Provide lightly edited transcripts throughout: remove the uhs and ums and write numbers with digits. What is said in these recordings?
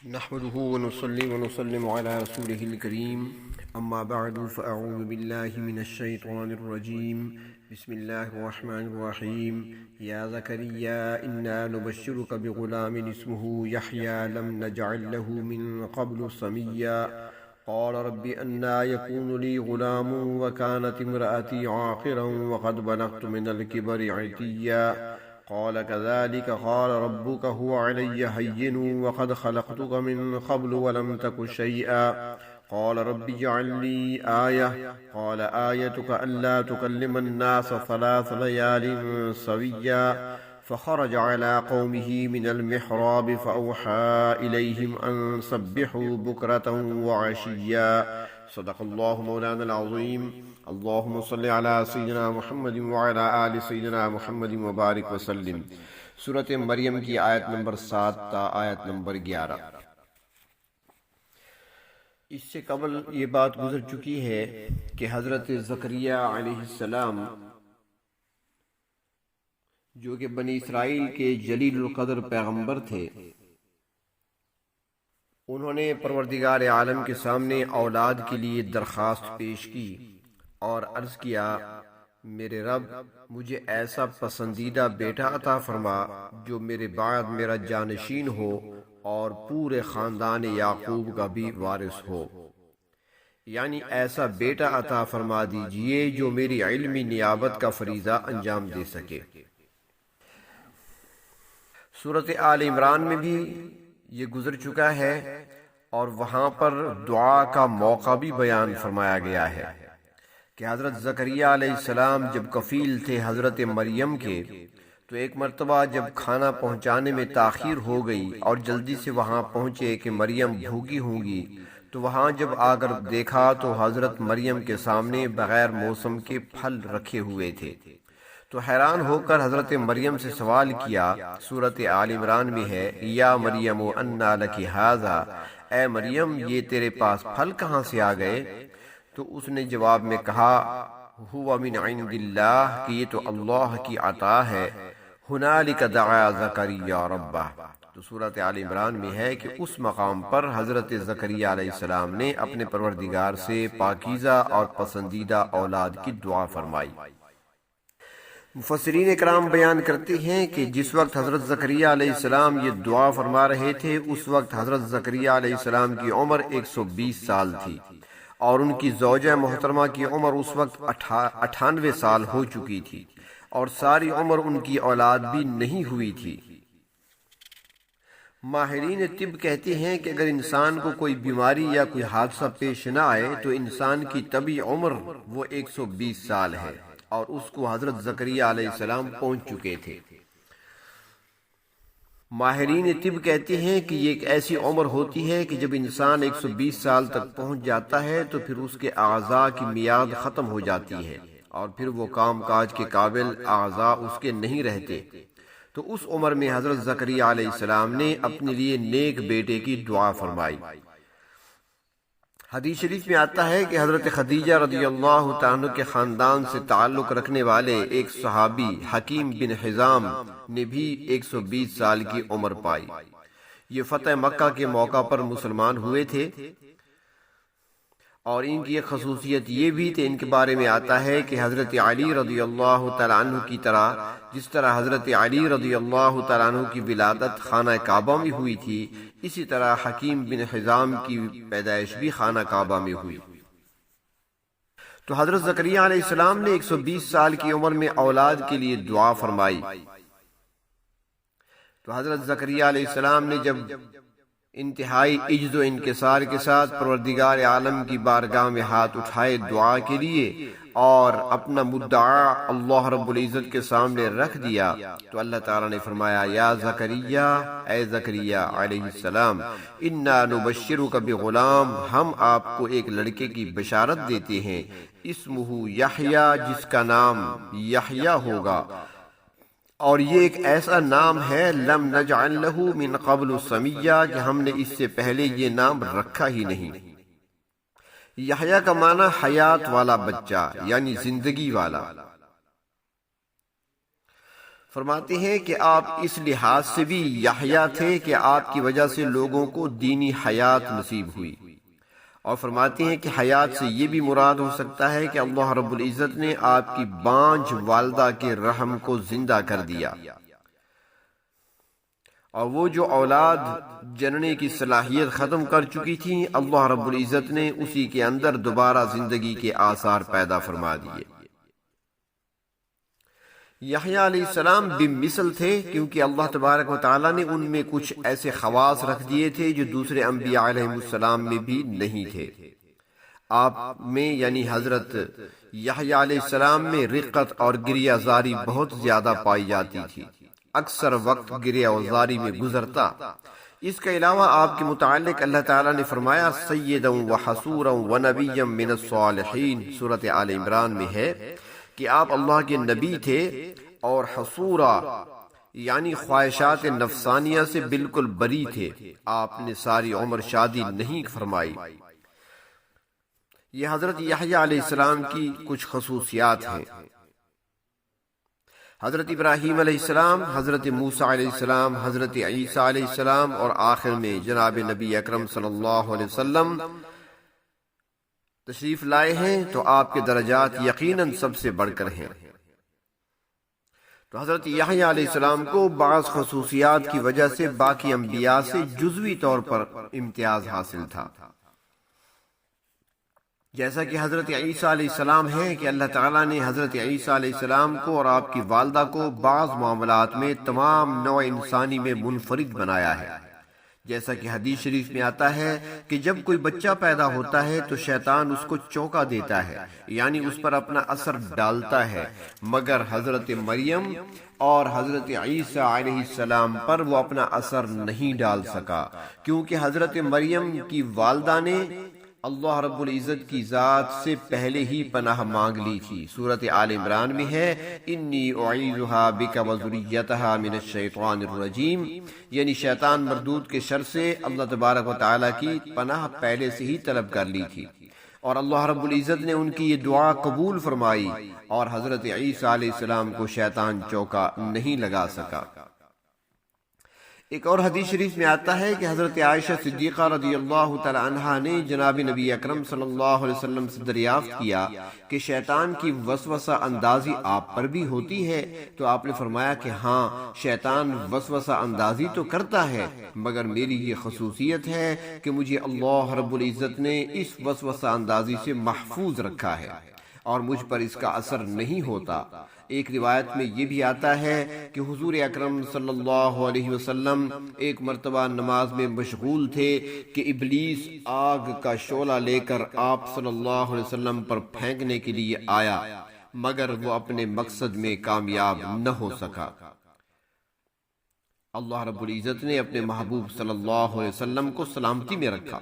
نحمده ونصلي ونسلم على رسوله الكريم أما بعد فأعوذ بالله من الشيطان الرجيم بسم الله الرحمن الرحيم يا زكريا إنا نبشرك بغلام اسمه يحيى لم نجعل له من قبل سميا قال رب أنى يكون لي غلام وكانت امرأتي عاقرا وقد بلغت من الكبر عتيا قال كذلك قال ربك هو علي هين وقد خلقتك من قبل ولم تك شيئا قال رب اجعل لي آية قال آيتك ألا تكلم الناس 3 ليال سويا فخرج على قومه من المحراب فأوحى إليهم أن سبحوا بكرة وعشيا صدق الله مولانا العظيم اللهم صل على سیدنا محمد وعلى آل سیدنا محمد مبارک وسلم۔ سورۃ مریم کی آیت نمبر 7 تا آیت نمبر 11۔ اس سے قبل یہ بات گزر چکی ہے کہ حضرت زکریا علیہ السلام جو کہ بنی اسرائیل کے جلیل القدر پیغمبر تھے، انہوں نے پروردگار عالم کے سامنے اولاد کے لیے درخواست پیش کی اور عرض کیا، میرے رب مجھے ایسا پسندیدہ بیٹا عطا فرما جو میرے بعد میرا جانشین ہو اور پورے خاندان یعقوب کا بھی وارث ہو، یعنی ایسا بیٹا عطا فرما دیجئے جو میری علمی نیابت کا فریضہ انجام دے سکے۔ سورۃ آل عمران میں بھی یہ گزر چکا ہے اور وہاں پر دعا کا موقع بھی بیان فرمایا گیا ہے کہ حضرت زکریا علیہ السلام جب کفیل تھے حضرت مریم کے، تو ایک مرتبہ جب کھانا پہنچانے میں تاخیر ہو گئی اور جلدی سے وہاں پہنچے کہ مریم بھوکی ہوں گی، تو وہاں جب آ کر دیکھا تو حضرت مریم کے سامنے بغیر موسم کے پھل رکھے ہوئے تھے، تو حیران ہو کر حضرت مریم سے سوال کیا۔ سورۃ آل عمران میں ہے، یا مریم انا لکی ھذا، اے مریم یہ تیرے پاس پھل کہاں سے آ گئے؟ تو اس نے جواب میں کہا، ہوا من عند اللہ، کہ یہ تو اللہ کی عطا ہے۔ ہنالک دعا زکریا ربہ، تو سورۃ آل عمران میں ہے کہ اس مقام پر حضرت زکریا علیہ السلام نے اپنے پروردگار سے پاکیزہ اور پسندیدہ اولاد کی دعا فرمائی۔ مفسرین اکرام بیان کرتے ہیں کہ جس وقت حضرت زکریا علیہ السلام یہ دعا فرما رہے تھے، اس وقت حضرت زکریا علیہ السلام کی عمر 120 سال تھی اور ان کی زوجہ محترمہ کی عمر اس وقت 98 سال ہو چکی تھی، اور ساری عمر ان کی اولاد بھی نہیں ہوئی تھی۔ ماہرین طب کہتے ہیں کہ اگر انسان کو کوئی بیماری یا کوئی حادثہ پیش نہ آئے تو انسان کی طبی عمر وہ 120 سال ہے، اور اس کو حضرت زکریا علیہ السلام پہنچ چکے تھے۔ ماہرین طب کہتے ہیں کہ یہ ایک ایسی عمر ہوتی ہے کہ جب انسان 120 سال تک پہنچ جاتا ہے تو پھر اس کے اعضاء کی میعاد ختم ہو جاتی ہے اور پھر وہ کام کاج کے قابل اعضاء اس کے نہیں رہتے۔ تو اس عمر میں حضرت زکریا علیہ السلام نے اپنے لیے نیک بیٹے کی دعا فرمائی۔ حدیث شریف میں آتا ہے کہ حضرت خدیجہ رضی اللہ تعالیٰ کے خاندان سے تعلق رکھنے والے ایک صحابی حکیم بن حزام نے بھی 120 سال کی عمر پائی۔ یہ فتح مکہ کے موقع پر مسلمان ہوئے تھے، اور ان کی ایک خصوصیت یہ بھی تھی، ان کے بارے میں آتا ہے کہ حضرت علی رضی اللہ تعالیٰ عنہ کی طرح جس طرح حضرت علی رضی اللہ تعالیٰ عنہ کی ولادت خانہ کعبہ میں ہوئی تھی، اسی طرح حکیم بن حزام کی پیدائش بھی خانہ کعبہ میں ہوئی۔ تو حضرت زکریا علیہ السلام نے 120 سال کی عمر میں اولاد کے لیے دعا فرمائی۔ تو حضرت زکریا علیہ السلام نے جب انتہائی عجز و انکسار کے ساتھ پروردگار عالم کی بارگاہ میں ہاتھ اٹھائے دعا کے لیے اور اپنا مدعا اللہ رب العزت کے سامنے رکھ دیا، تو اللہ تعالیٰ نے فرمایا، یا زکریا، اے زکریا علیہ السلام، انا نبشرک بغلام، ہم آپ کو ایک لڑکے کی بشارت دیتے ہیں، اسمہ یحییٰ، جس کا نام یحییٰ ہوگا، اور یہ ایک ایسا نام ہے لم نجعل لہ من قبل سمیہ، کہ ہم نے اس سے پہلے یہ نام رکھا ہی نہیں۔ یحییٰ کا معنی حیات والا بچہ، یعنی زندگی والا۔ فرماتے ہیں کہ آپ اس لحاظ سے بھی یحییٰ تھے کہ آپ کی وجہ سے لوگوں کو دینی حیات نصیب ہوئی، اور فرماتے ہیں کہ حیات سے یہ بھی مراد ہو سکتا ہے کہ اللہ رب العزت نے آپ کی بانجھ والدہ کے رحم کو زندہ کر دیا، اور وہ جو اولاد جننے کی صلاحیت ختم کر چکی تھی، اللہ رب العزت نے اسی کے اندر دوبارہ زندگی کے آثار پیدا فرما دیے۔ یحییٰ علیہ السلام بمثل تھے کیونکہ اللہ تبارک و تعالیٰ نے ان میں کچھ ایسے خواص رکھ دیے تھے جو دوسرے انبیاء علیہ السلام میں بھی نہیں تھے۔ آپ میں یعنی حضرت یحییٰ علیہ السلام میں رقت اور گریہ زاری بہت زیادہ پائی جاتی تھی، اکثر وقت گریہ و زاری میں گزرتا۔ اس کے علاوہ آپ کے متعلق اللہ تعالیٰ نے فرمایا سیدا و حصورا و نبیا من الصالحین، سورۃ آل عمران میں ہے کہ آپ اللہ کے نبی تھے اور حصورا یعنی خواہشات نفسانیہ سے بالکل بری تھے، آپ نے ساری عمر شادی نہیں فرمائی۔ یہ حضرت یحییٰ علیہ السلام کی کچھ خصوصیات ہیں۔ حضرت ابراہیم علیہ السلام، حضرت موسیٰ علیہ السلام، حضرت عیسیٰ علیہ السلام، اور آخر میں جناب نبی اکرم صلی اللہ علیہ وسلم تشریف لائے ہیں، تو آپ کے درجات یقیناً سب سے بڑھ کر ہیں۔ تو حضرت یحییٰ علیہ السلام کو بعض خصوصیات کی وجہ سے باقی انبیاء سے جزوی طور پر امتیاز حاصل تھا، جیسا کہ حضرت عیسیٰ علیہ السلام ہے کہ اللہ تعالیٰ نے حضرت عیسیٰ علیہ السلام کو اور آپ کی والدہ کو بعض معاملات میں تمام نوع انسانی میں منفرد بنایا ہے، جیسا کہ حدیث شریف میں آتا ہے کہ جب کوئی بچہ پیدا ہوتا ہے تو شیطان اس کو چونکا دیتا ہے، یعنی اس پر اپنا اثر ڈالتا ہے، مگر حضرت مریم اور حضرت عیسیٰ علیہ السلام پر وہ اپنا اثر نہیں ڈال سکا، کیونکہ حضرت مریم کی والدہ نے اللہ رب العزت کی ذات سے پہلے ہی پناہ مانگ لی تھی۔ سورۃ آل عمران میں ہے انی اعیذھا بک وذریتھا من الشیطان الرجیم، یعنی شیطان مردود کے شر سے اللہ تبارک و تعالیٰ کی پناہ پہلے سے ہی طلب کر لی تھی، اور اللہ رب العزت نے ان کی یہ دعا قبول فرمائی، اور حضرت عیسیٰ علیہ السلام کو شیطان چوکا نہیں لگا سکا۔ ایک اور حدیث شریف میں آتا ہے کہ حضرت عائشہ صدیقہ رضی اللہ تعالی عنہا نے جناب نبی اکرم صلی اللہ علیہ وسلم سے دریافت کیا کہ شیطان کی وسوسہ اندازی آپ پر بھی ہوتی ہے؟ تو آپ نے فرمایا کہ ہاں، شیطان وسوسہ اندازی تو کرتا ہے، مگر میری یہ خصوصیت ہے کہ مجھے اللہ رب العزت نے اس وسوسہ اندازی سے محفوظ رکھا ہے اور مجھ پر اس کا اثر نہیں ہوتا۔ ایک روایت میں یہ بھی آتا ہے کہ حضور اکرم صلی اللہ علیہ وسلم ایک مرتبہ نماز میں مشغول تھے کہ ابلیس آگ کا شعلہ لے کر آپ صلی اللہ علیہ وسلم پر پھینکنے کے لیے آیا، مگر وہ اپنے مقصد میں کامیاب نہ ہو سکا۔ اللہ رب العزت نے اپنے محبوب صلی اللہ علیہ وسلم کو سلامتی میں رکھا۔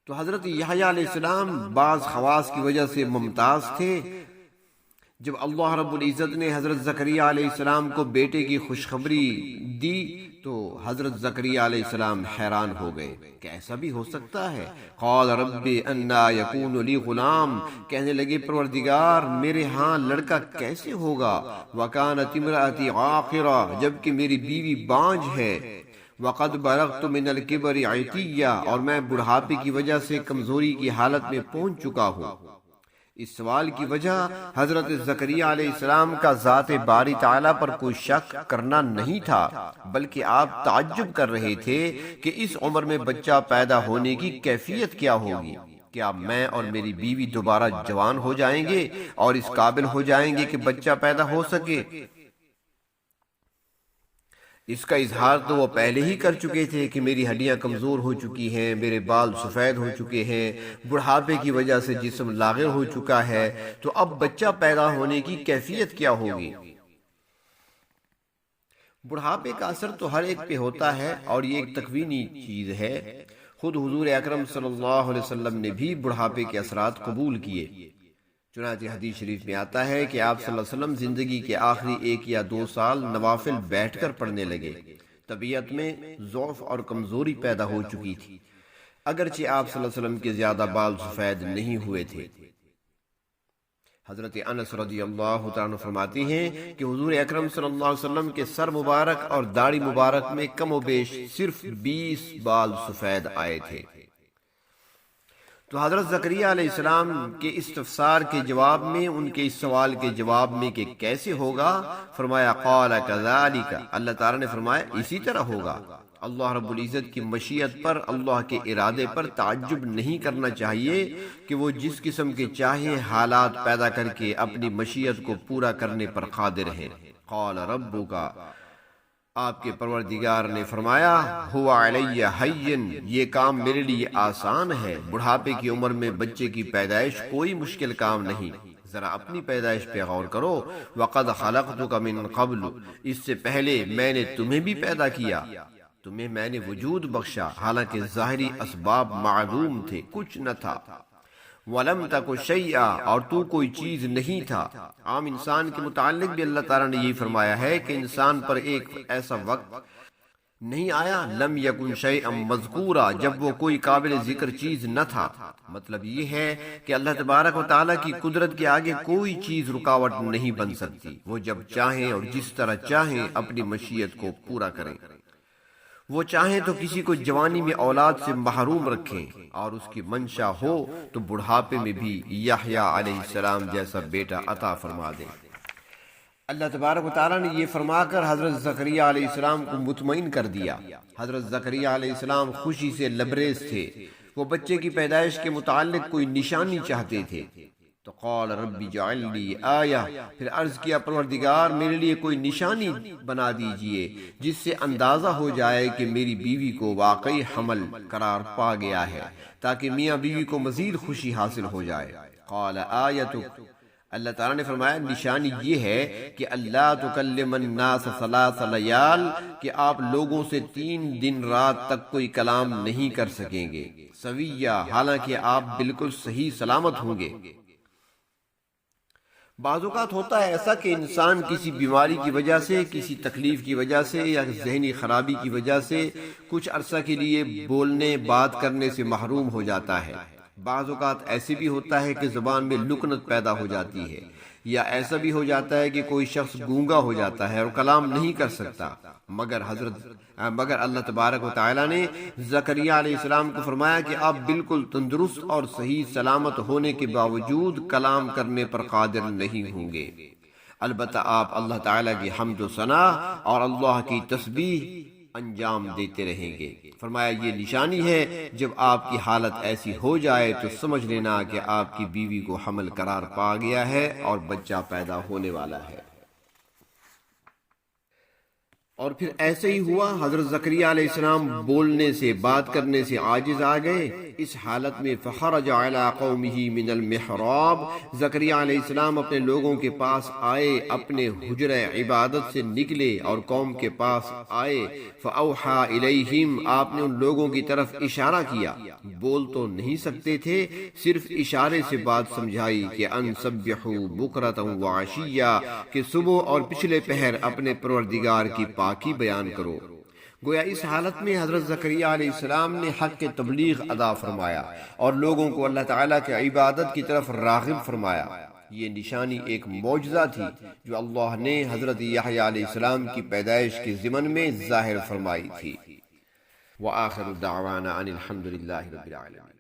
تو حضرت یحییٰ علیہ السلام بعض خواص کی وجہ سے ممتاز تھے۔ جب اللہ رب العزت نے حضرت زکریہ علیہ السلام کو بیٹے کی خوشخبری دی تو حضرت زکریہ علیہ السلام حیران ہو گئے کہ ایسا بھی ہو سکتا ہے۔ قال رب انا یکون لی غلام، کہنے لگے پروردگار میرے ہاں لڑکا کیسے ہوگا، وکانت امرأتی عاقرا، جبکہ میری بیوی بانجھ ہے، وقد بلغت من الکبر عتیہ، اور میں بڑھاپے کی وجہ سے کمزوری کی حالت میں پہنچ چکا ہوں۔ اس سوال کی وجہ حضرت زکریہ علیہ السلام کا ذات باری تعالیٰ پر کوئی شک کرنا نہیں تھا، بلکہ آپ تعجب کر رہے تھے کہ اس عمر میں بچہ پیدا ہونے کی کیفیت کیا ہوگی۔ کیا میں اور میری بیوی دوبارہ جوان ہو جائیں گے اور اس قابل ہو جائیں گے کہ بچہ پیدا ہو سکے؟ اس کا اظہار تو وہ پہلے ہی کر چکے تھے کہ میری ہڈیاں کمزور ہو چکی ہیں، میرے بال سفید ہو چکے ہیں، بڑھاپے کی وجہ سے جسم لاغر ہو چکا ہے، تو اب بچہ پیدا ہونے کی کیفیت کیا ہوگی؟ بڑھاپے کا اثر تو ہر ایک پہ ہوتا ہے اور یہ ایک تکوینی چیز ہے۔ خود حضور اکرم صلی اللہ علیہ وسلم نے بھی بڑھاپے کے اثرات قبول کیے۔ چنانچہ حدیث شریف میں آتا ہے کہ آپ صلی اللہ علیہ وسلم زندگی کے آخری 1 یا 2 سال نوافل بیٹھ کر پڑھنے لگے۔ طبیعت میں ضعف اور کمزوری پیدا ہو چکی تھی، اگرچہ آپ صلی اللہ علیہ وسلم کے زیادہ بال سفید نہیں ہوئے تھے۔ حضرت انس رضی اللہ تعالیٰ عنہ فرماتی ہیں کہ حضور اکرم صلی اللہ علیہ وسلم کے سر مبارک اور داڑھی مبارک میں کم و بیش صرف 20 بال سفید آئے تھے۔ تو حضرت زکریا علیہ السلام کے استفسار کے جواب میں، ان کے اس سوال کے جواب میں کہ کیسے ہوگا، فرمایا قال کذالک، اللہ تعالیٰ نے فرمایا اسی طرح ہوگا۔ اللہ رب العزت کی مشیت پر، اللہ کے ارادے پر تعجب نہیں کرنا چاہیے کہ وہ جس قسم کے چاہے حالات پیدا کر کے اپنی مشیت کو پورا کرنے پر قادر ہیں۔ قال ربک، آپ کے پروردگار نے فرمایا ہوا علی ہین، یہ کام میرے لیے آسان ہے۔ بڑھاپے کی عمر میں بچے کی پیدائش کوئی مشکل کام نہیں۔ ذرا اپنی پیدائش پہ غور کرو۔ وقد خلقتک من قبل، اس سے پہلے میں نے تمہیں بھی پیدا کیا، تمہیں میں نے وجود بخشا، حالانکہ ظاہری اسباب معدوم تھے، کچھ نہ تھا۔ وَلَمْ تَكُ شَيْئًا، اور تو کوئی چیز نہیں تھا۔ عام انسان کے متعلق بھی اللہ تعالیٰ نے یہ فرمایا ہے کہ انسان پر ایک ایسا وقت نہیں آیا لم یکن شیئا مذکورا، جب وہ کوئی قابل ذکر چیز نہ تھا۔ مطلب یہ ہے کہ اللہ تبارک و تعالیٰ کی قدرت کے آگے کوئی چیز رکاوٹ نہیں بن سکتی۔ وہ جب چاہیں اور جس طرح چاہیں اپنی مشیت کو پورا کریں۔ وہ چاہیں تو کسی کو جوانی میں اولاد سے محروم رکھیں، اور اس کی منشا ہو تو بڑھاپے میں بھی یحییٰ علیہ السلام جیسا بیٹا عطا فرما دیں۔ اللہ تبارک و تعالیٰ نے یہ فرما کر حضرت زکریا علیہ السلام کو مطمئن کر دیا۔ حضرت زکریا علیہ السلام خوشی سے لبریز تھے۔ وہ بچے کی پیدائش کے متعلق کوئی نشانی چاہتے تھے۔ تو قال رب اجعل لی آیہ، پھر عرض کیا پروردگار میرے لیے کوئی نشانی بنا دیجئے جس سے اندازہ ہو جائے کہ میری بیوی کو واقعی حمل قرار پا گیا ہے، تاکہ میاں بیوی کو مزید خوشی حاصل ہو جائے۔ قال آیتک، اللہ تعالیٰ نے فرمایا نشانی یہ ہے کہ اللہ تکلم الناس ثلاث لیال، کہ آپ لوگوں سے 3 دن رات تک کوئی کلام نہیں کر سکیں گے، سویہ، حالانکہ آپ بالکل صحیح سلامت ہوں گے۔ بعض اوقات ہوتا ہے ایسا کہ انسان کسی بیماری کی وجہ سے، کسی تکلیف کی وجہ سے یا ذہنی خرابی کی وجہ سے کچھ عرصہ کے لیے بولنے بات کرنے سے محروم ہو جاتا ہے۔ بعض اوقات ایسے بھی ہوتا ہے کہ زبان میں لکنت پیدا ہو جاتی ہے، یا ایسا بھی ہو جاتا ہے کہ کوئی شخص گونگا ہو جاتا ہے اور کلام نہیں کر سکتا، مگر اللہ تبارک و تعالیٰ نے زکریا علیہ السلام کو فرمایا کہ آپ بالکل تندرست اور صحیح سلامت ہونے کے باوجود کلام کرنے پر قادر نہیں ہوں گے، البتہ آپ اللہ تعالیٰ کی حمد و ثنا اور اللہ کی تسبیح انجام دیتے رہیں گے۔ فرمایا یہ نشانی ہے، جب آپ کی حالت ایسی ہو جائے تو سمجھ لینا کہ آپ کی بیوی کو حمل قرار پا گیا ہے اور بچہ پیدا ہونے والا ہے۔ اور پھر ایسے ہی ہوا، حضرت زکریا علیہ السلام بولنے سے، بات کرنے سے عاجز آ گئے۔ اس حالت میں فخرج علی قومہ من المحراب، زکریا علیہ السلام اپنے لوگوں کے پاس آئے، اپنے حجرہ عبادت سے نکلے اور قوم کے پاس آئے۔ فاوحی الیہم، آپ نے ان لوگوں کی طرف اشارہ کیا، بول تو نہیں سکتے تھے، صرف اشارے سے بات سمجھائی کہ ان سبحوا بکرۃ وعشیہ، کہ صبح اور پچھلے پہر اپنے پروردگار کی پاکی بیان کرو۔ گویا اس حالت میں حضرت زکریا علیہ السلام نے حق کے تبلیغ ادا فرمایا اور لوگوں کو اللہ تعالیٰ کے عبادت کی طرف راغب فرمایا۔ یہ نشانی ایک معجزہ تھی جو اللہ نے حضرت یحییٰ علیہ السلام کی پیدائش کے ضمن میں ظاہر فرمائی تھی۔ وآخر دعوانا ان الحمد للہ رب العالمین۔